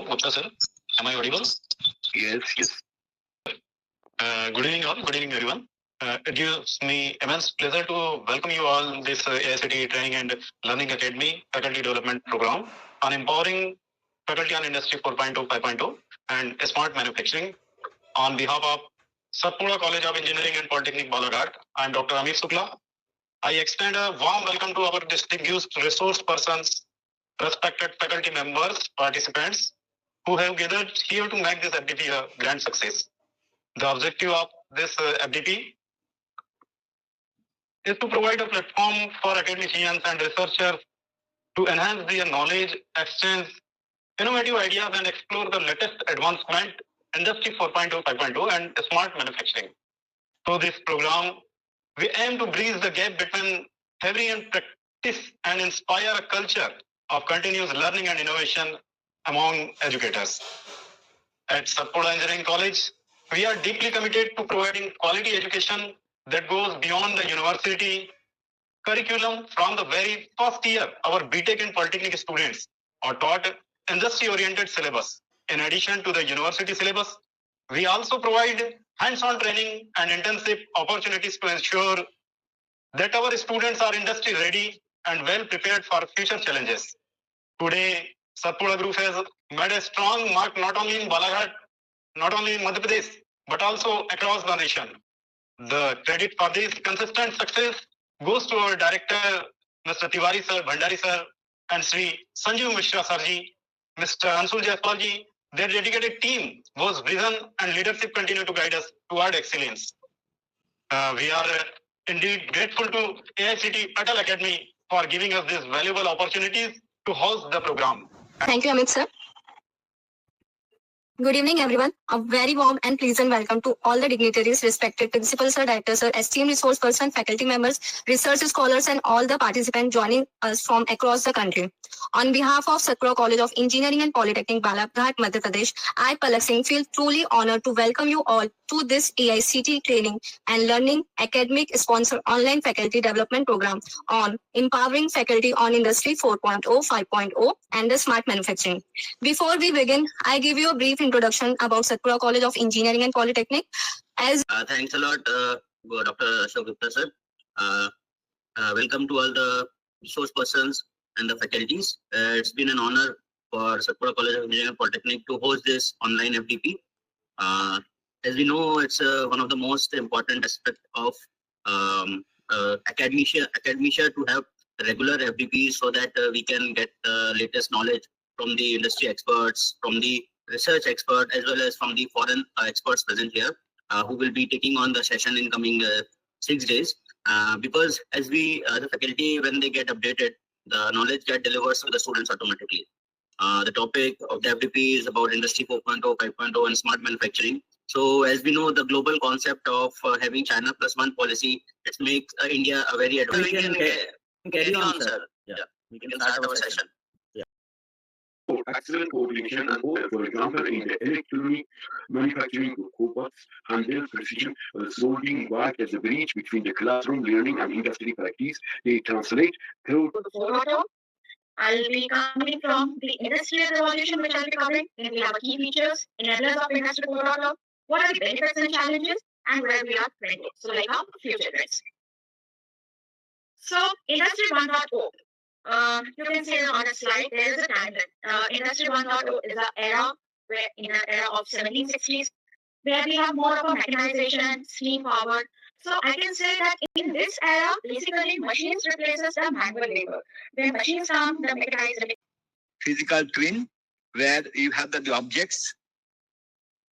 Gupta sir, am I audible? Yes. Good evening all, good evening everyone. It gives me immense pleasure to welcome you all in this AICTE Training and Learning Academy Faculty Development Program on empowering faculty on Industry 4.0, 5.0 and smart manufacturing. On behalf of Satpuda College of Engineering and Polytechnic, Balaghat, I am Dr. Amit Sukla. I extend a warm welcome to our distinguished resource persons, respected faculty members, participants who have gathered here to make this FDP a grand success. The objective of this FDP is to provide a platform for academicians and researchers to enhance their knowledge, exchange innovative ideas, and explore the latest advancement, Industry 4.0, 5.0, and smart manufacturing. Through this program, we aim to bridge the gap between theory and practice and inspire a culture of continuous learning and innovation among educators. At Satpuda Engineering College, we are deeply committed to providing quality education that goes beyond the university curriculum. From the very first year, our BTech and Polytechnic students are taught industry-oriented syllabus. In addition to the university syllabus, we also provide hands-on training and intensive opportunities to ensure that our students are industry-ready and well prepared for future challenges. Today, Satpuda Group has made a strong mark not only in Balaghat, not only in Madhya Pradesh, but also across the nation. The credit for this consistent success goes to our director, Mr. Tiwari sir, Bhandari sir, and Sri Sanjeev Mishra sarji, Mr. Anshul Jaiswal ji. Their dedicated team, whose vision and leadership continue to guide us toward excellence. We are indeed grateful to AICTE ATAL Academy for giving us these valuable opportunities to host the program. Thank you, Amit sir. Good evening, everyone. A very warm and pleasant welcome to all the dignitaries, respected principals, sir, directors, sir, esteemed resource person, faculty members, research scholars, and all the participants joining us from across the country. On behalf of Satpuda College of Engineering and Polytechnic, Balaghat, Madhya Pradesh, I, Palak Singh, feel truly honored to welcome you all to this AICTE Training and Learning Academic Sponsor Online Faculty Development Program on empowering faculty on Industry 4.0, 5.0, and the smart manufacturing. Before we begin, I give you a brief introduction about Satpuda College of Engineering and Polytechnic. Thanks a lot, Dr. Ashok Gupta sir. Welcome to all the resource persons and the faculties. It's been an honor for Satpuda College of Engineering and Polytechnic to host this online FDP. As we know, it's one of the most important aspects of academia to have regular FDPs so that we can get latest knowledge from the industry experts, from the research expert, as well as from the foreign experts present here, who will be taking on the session in coming 6 days. Because as we, the faculty, when they get updated, the knowledge get delivered to the students automatically. The topic of the FDP is about Industry 4.0, 5.0, and smart manufacturing. So as we know, the global concept of having China plus one policy, it makes India a very advanced. We can carry on, sir. Yeah, we can start our session. Excellent coordination and for example, in the electronic manufacturing of cobots and their precision solving work as a bridge between the classroom learning and industry practice. They translate through. I'll be coming from the industrial revolution, which I'll be covering. Then we have key features, enablers of Industry 4.0, what are the benefits and challenges, and where we are headed. So, like our future trends. So, Industry 1.0. You can see on a slide, there is a timeline. Industry 1.0 is an era where, in an era of 1760s, where we have more of a mechanization, steam power. So I can say that in this era, basically machines replaces the manual labor. When machines come, the mechanized physical twin, where you have the objects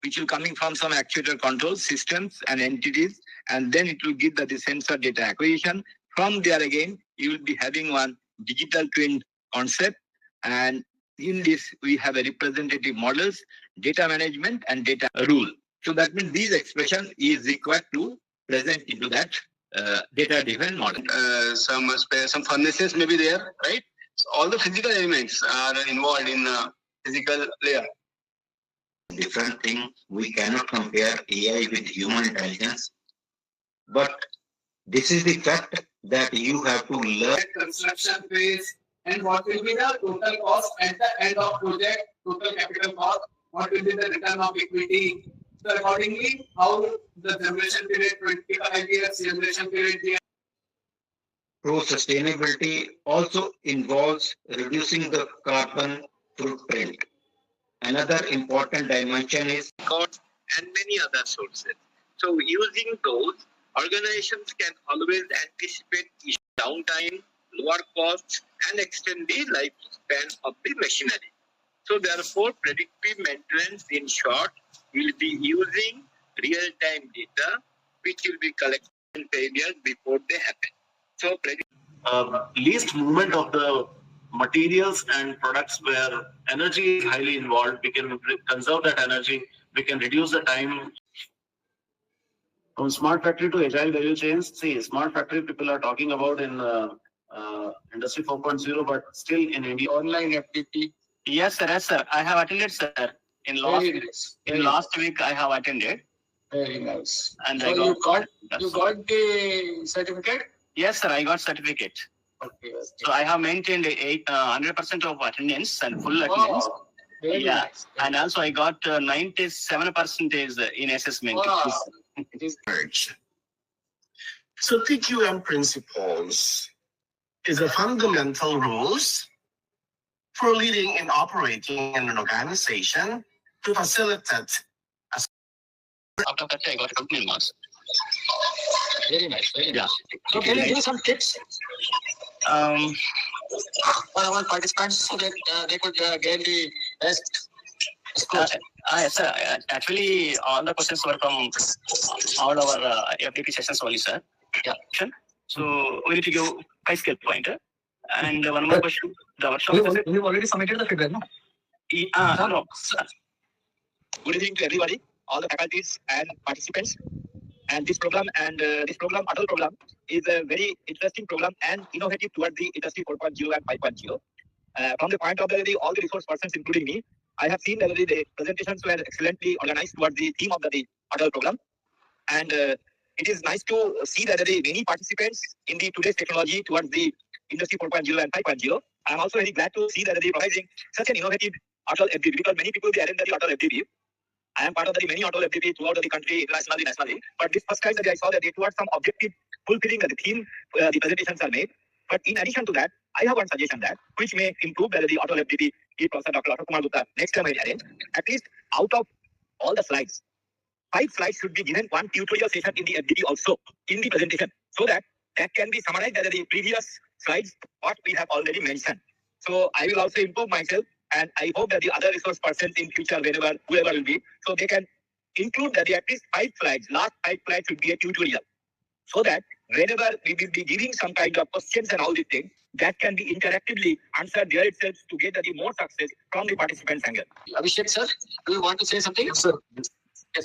which will coming from some actuator control systems and entities, and then it will give the sensor data acquisition. From there again, you will be having one digital twin concept, and in this we have a representative models, data management, and data rule. So that means these expression is required to present into that data-driven model. Some furnaces may be there, right? So all the physical elements are involved in physical layer. Different thing, we cannot compare AI with human intelligence, but this is the fact that you have to learn. Construction phase and what will be the total cost at the end of project, total capital cost, what will be the return of equity. So accordingly, how the generation period 25 years, generation period. True sustainability also involves reducing the carbon footprint. Another important dimension is records and many other sources. So using those, organizations can always anticipate downtime, lower costs, and extend the lifespan of the machinery. So therefore, predictive maintenance, in short, will be using real-time data, which will be collected failures before they happen. So least movement of the materials and products where energy is highly involved, we can conserve that energy, we can reduce the time. From smart factory to agile value chains, see, smart factory people are talking about in industry 4.0, but still in India. Online FDP. Yes, sir. I have attended, sir. In last week, I have attended. Very nice. And so I got, you got the certificate? Yes, sir. I got certificate. Okay. So I have maintained 100% of attendance and full attendance. Wow. Very Yeah, nice. and also I got 97% in assessment. Wow. It is urged. So TQM principles is a fundamental rules for leading and operating in an organization to facilitate. Out of that, I got 12 marks. Very nice. Very Yeah. nice. So can you give some tips for our participants so that they could gain the best scores? Sir, actually, all the questions were from all our FDP sessions only, sir. Yeah. So we need to give 5 scale point. And one more question. The workshop. We've already submitted the feedback, no? No. good evening to everybody, all the faculties and participants. And this program ATAL program is a very interesting program and innovative towards the industry 4.0 and 5.0. From the point of view all the resource persons, including me, I have seen that the presentations were excellently organized towards the theme of the ATAL program. And it is nice to see that the many participants in the today's technology towards the industry 4.0 and 5.0. I am also very glad to see that they are providing such an innovative ATAL FDP, because many people they attend the ATAL FDP. I am part of the many ATAL FDP throughout the country, internationally, nationally. But this first time that I saw that they towards some objective fulfilling the theme, the presentations are made. But in addition to that, I have one suggestion that which may improve the ATAL FDP, Professor Dr. Kumar Gupta, next time I arrange, at least out of all the slides, 5 slides should be given one tutorial session in the FDP also in the presentation, so that can be summarized as the previous slides what we have already mentioned. So I will also improve myself, and I hope that the other resource persons in future, whoever will be, so they can include that at least 5 slides. Last 5 slides should be a tutorial, so that whenever we will be giving some kind of questions and all these things, that can be interactively answered there itself to get the more success from the participants' angle. Abhishek sir, do you want to say something? Yes, sir.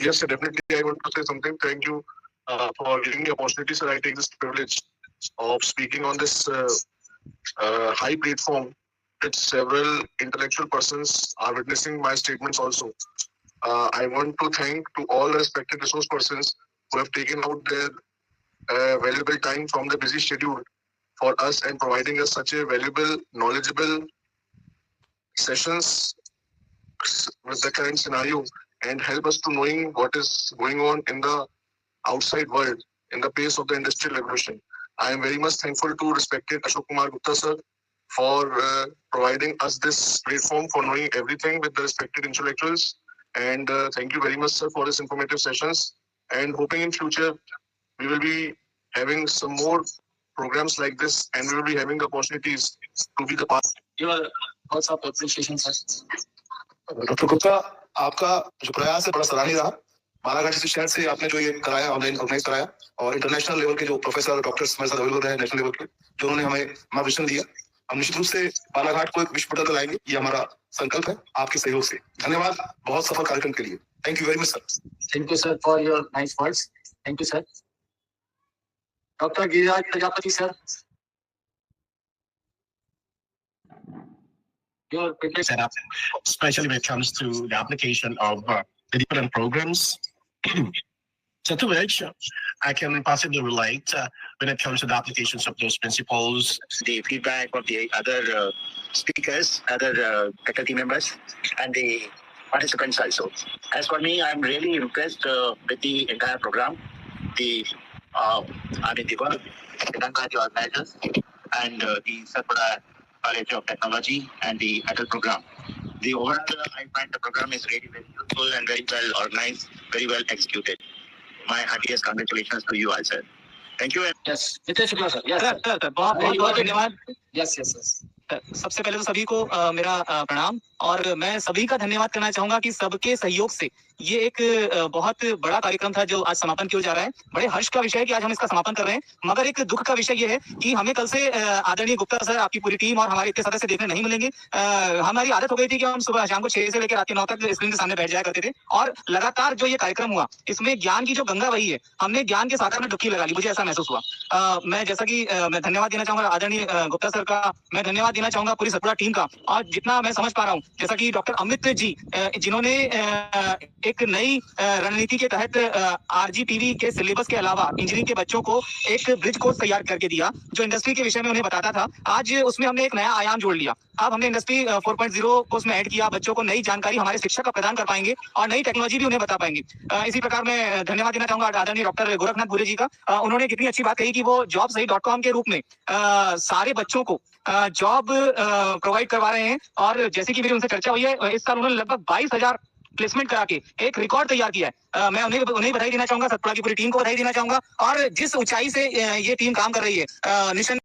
Yes, sir, definitely. I want to say something. Thank you for giving me the opportunity, sir. I take this privilege of speaking on this high platform. That several intellectual persons are witnessing my statements also. I want to thank to all respected resource persons who have taken out their valuable time from the busy schedule for us and providing us such a valuable, knowledgeable sessions with the current scenario, and help us to knowing what is going on in the outside world in the pace of the industrial revolution. I am very much thankful to respected Ashok Kumar Gupta sir for providing us this platform for knowing everything with the respected intellectuals. And thank you very much, sir, for this informative sessions. And hoping in future we will be having some more programs like this, and we will be having the opportunities to be the part. Your thoughts of appreciation, sir. Doctor Gupta, आपका जो प्रयास है बड़ा सराहनीय रहा। बालाघाट जैसे शहर से आपने जो ये कराया, ऑनलाइन ऑर्गेनाइज कराया, और इंटरनेशनल लेवल के जो प्रोफेसर और डॉक्टर्स हमारे साथ अवेलेबल रहे नेशनल लेवल के, जो उन्होंने हमें मार्गदर्शन दिया, हम निश्चित रूप से बालाघाट को एक विश्व पटल पर लाएंगे। ये हमारा संकल्प है आपके सहयोग से। धन्यवाद बहुत सफल कार्यक्रम के लिए। Thank you very much sir. Thank you, sir, for your nice words. Thank you, sir. Dr. Giriraj Prajapati, sir. Your Set up, especially when it comes to the application of the different programs So to which I can possibly relate when it comes to the applications of those principles. The feedback of the other speakers, other faculty members, and the participants also. As for me, I'm really impressed with the entire program, the work done by the organizers and the Satpuda College of Technology and the ATAL program. The overall, I find the program is really very useful and very well organized, very well executed. My heartiest congratulations to you all, sir. Thank you. Yes, Nitesh Shukla sir. Yes, sir. बहुत धन्यवाद. Yes. सबसे पहले तो सभी को मेरा प्रणाम और मैं सभी का धन्यवाद करना चाहूंगा कि सबके सहयोग से ये एक बहुत बड़ा कार्यक्रम था जो आज समापन किया जा रहा है. बड़े हर्ष का विषय है कि आज हम इसका समापन कर रहे हैं, मगर एक दुख का विषय ये है कि हमें कल से आदरणीय गुप्ता सर, आपकी पूरी टीम और हमारे इतने सदस्य देखने नहीं मिलेंगे. हमारी आदत हो गई थी कि हम सुबह शाम को 6 से लेकर रात के 9 तक स्क्रीन के सामने बैठ जाया करते थे और लगातार जो ये कार्यक्रम हुआ इसमें ज्ञान की जो गंगा बही है, हमने ज्ञान के सागर में डुबकी लगा ली. मुझे ऐसा महसूस हुआ. मैं जैसा कि मैं धन्यवाद देना चाहूंगा आदरणीय गुप्ता सर का, मैं धन्यवाद देना चाहूंगा पूरी सतपुड़ा टीम का. और जितना मैं समझ पा रहा हूँ, जैसा कि डॉक्टर अमित जी जिन्होंने एक नई रणनीति के तहत RGPV के सिलेबस के अलावा इंजीनियरिंग के बच्चों को एक ब्रिज कोर्स तैयार करके दिया जो इंडस्ट्री के विषय में उन्हें बताता था. आज उसमें हमने एक नया आयाम जोड़ लिया. अब हमने इंडस्ट्री 4.0 को उसमें ऐड किया. बच्चों को नई जानकारी हमारे शिक्षक का प्रदान कर पाएंगे और नई टेक्नोलॉजी भी उन्हें बता पाएंगे. इसी प्रकार मैं धन्यवाद देना चाहूंगा आदरणीय डॉक्टर गोरखनाथ भूरे जी का. उन्होंने कितनी अच्छी बात कही कि वो jobsai.com के रूप में सारे बच्चों को जॉब प्रोवाइड करवा रहे हैं. और जैसे कि मेरी उनसे चर्चा हुई है, इस साल उन्होंने लगभग 22,000 प्लेसमेंट करा के एक रिकॉर्ड तैयार किया है. मैं उन्हें बधाई देना चाहूंगा, सतपुड़ा की पूरी टीम को बधाई देना चाहूंगा. और जिस ऊंचाई से ये टीम काम कर रही है, निशन